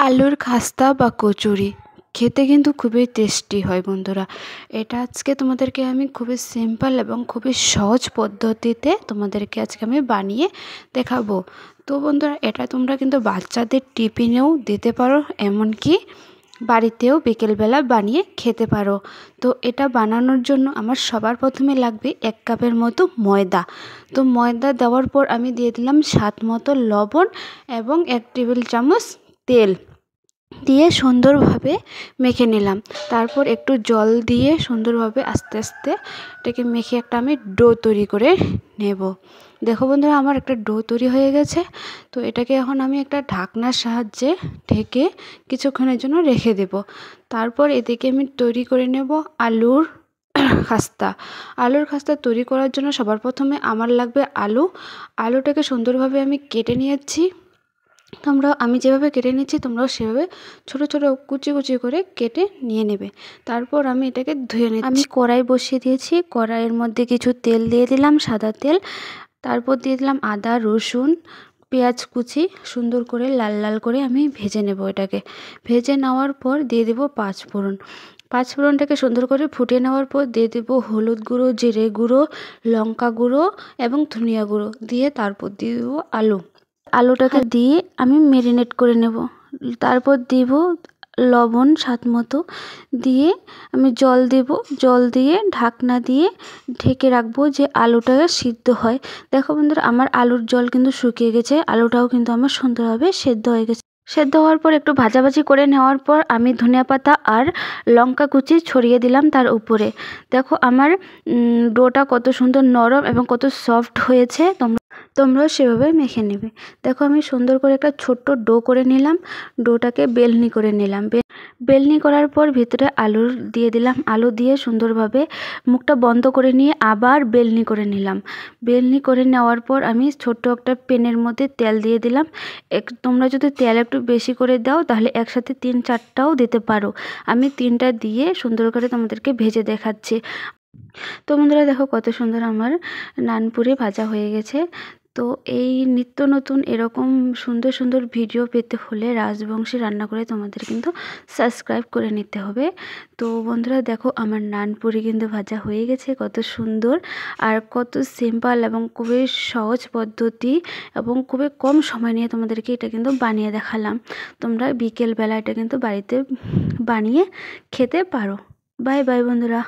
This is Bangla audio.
আলুর খাস্তা বা কচুরি খেতে কিন্তু খুবই টেস্টি হয় বন্ধুরা। এটা আজকে তোমাদেরকে আমি খুবই সিম্পল এবং খুবই সহজ পদ্ধতিতে তোমাদেরকে আজকে আমি বানিয়ে দেখাবো। তো বন্ধুরা, এটা তোমরা কিন্তু বাচ্চাদের টিফিনেও দিতে পারো, এমনকি বাড়িতেও বিকেলবেলা বানিয়ে খেতে পারো। তো এটা বানানোর জন্য আমার সবার প্রথমে লাগবে 1 কাপের মতো ময়দা। তো ময়দা দেওয়ার পর আমি দিয়ে দিলাম স্বাদ মতো লবণ এবং 1 টেবিল চামচ তেল দিয়ে সুন্দরভাবে মেখে নিলাম। তারপর একটু জল দিয়ে সুন্দরভাবে আস্তে আস্তে এটাকে মেখে একটা আমি ডো তৈরি করে নেব। দেখো বন্ধুরা, আমার একটা ডো তৈরি হয়ে গেছে। তো এটাকে এখন আমি একটা ঢাকনার সাহায্যে ঢেকে কিছুক্ষণের জন্য রেখে দেব। তারপর এদিকে আমি তৈরি করে নেব আলুর খাস্তা। আলুর খাস্তা তৈরি করার জন্য সবার প্রথমে আমার লাগবে আলুটাকে সুন্দরভাবে আমি কেটে নিয়েছি। আমি যেভাবে কেটে নিচ্ছি তোমরাও সেভাবে ছোট ছোট কুচি কুচি করে কেটে নিয়ে নেবে। তারপর আমি এটাকে ধুয়ে নিচ্ছি। আমি কড়াই বসিয়ে দিয়েছি, কড়াইয়ের মধ্যে কিছু তেল দিয়ে দিলাম, সাদা তেল। তারপর দিয়ে দিলাম আদা, রসুন, পেঁয়াজ কুচি, সুন্দর করে লাল লাল করে আমি ভেজে নেব। এটাকে ভেজে নেওয়ার পর দিয়ে দেবো পাঁচফোড়নটাকে সুন্দর করে ফুটিয়ে নেওয়ার পর দিয়ে দেবো হলুদ গুঁড়ো, জিরে গুঁড়ো, লঙ্কা গুঁড়ো এবং ধনিয়া গুঁড়ো দিয়ে তারপর দিয়ে দেবো আলুটাকে দিয়ে আমি ম্যারিনেট করে নেব। তারপর দেব লবণ স্বাদ মতো, দিয়ে আমি জল দিয়ে ঢাকনা দিয়ে ঢেকে রাখবো যে আলুটা সিদ্ধ হয়। দেখো বন্ধুরা, আমার আলুর জল কিন্তু শুকিয়ে গেছে, আলুটাও কিন্তু আমার সুন্দরভাবে সেদ্ধ হয়ে গেছে। সেদ্ধ হওয়ার পর একটু ভাজাভাজি করে নেওয়ার পর আমি ধনিয়া পাতা আর লঙ্কা কুচি ছড়িয়ে দিলাম তার উপরে। দেখো আমার ডোটা কত সুন্দর নরম এবং কত সফট হয়েছে। তোমরাও সেভাবে মেখে নেবে। দেখো আমি সুন্দর করে একটা ছোট্ট ডো করে নিলাম, ডোটাকে বেলনি করে নিলাম। বেলনি করার পর ভিতরে আলু দিয়ে দিলাম, আলু দিয়ে সুন্দরভাবে মুখটা বন্ধ করে নিয়ে আবার বেলনি করে নিলাম। বেলনি করে নেওয়ার পর আমি ছোট্ট একটা প্যানের মধ্যে তেল দিয়ে দিলাম। তোমরা যদি তেল একটু বেশি করে দাও তাহলে একসাথে 3-4টাও দিতে পারো। আমি 3টা দিয়ে সুন্দর করে তোমাদেরকে ভেজে দেখাচ্ছি। তো বন্ধুরা, দেখো কত সুন্দর আমার নানপুরি ভাজা হয়ে গেছে। তো এই নিত্য নতুন এরকম সুন্দর সুন্দর ভিডিও পেতে হলে রাজবংশী রান্না করে তোমাদের কিন্তু সাবস্ক্রাইব করে নিতে হবে। তো বন্ধুরা দেখো, আমার নানপুরি কিন্তু ভাজা হয়ে গেছে, কত সুন্দর আর কত সিম্পল এবং খুবই সহজ পদ্ধতি এবং খুবই কম সময় নিয়ে তোমাদেরকে এটা কিন্তু বানিয়ে দেখালাম। তোমরা বিকেলবেলা এটা কিন্তু বাড়িতে বানিয়ে খেতে পারো। বাই বাই বন্ধুরা।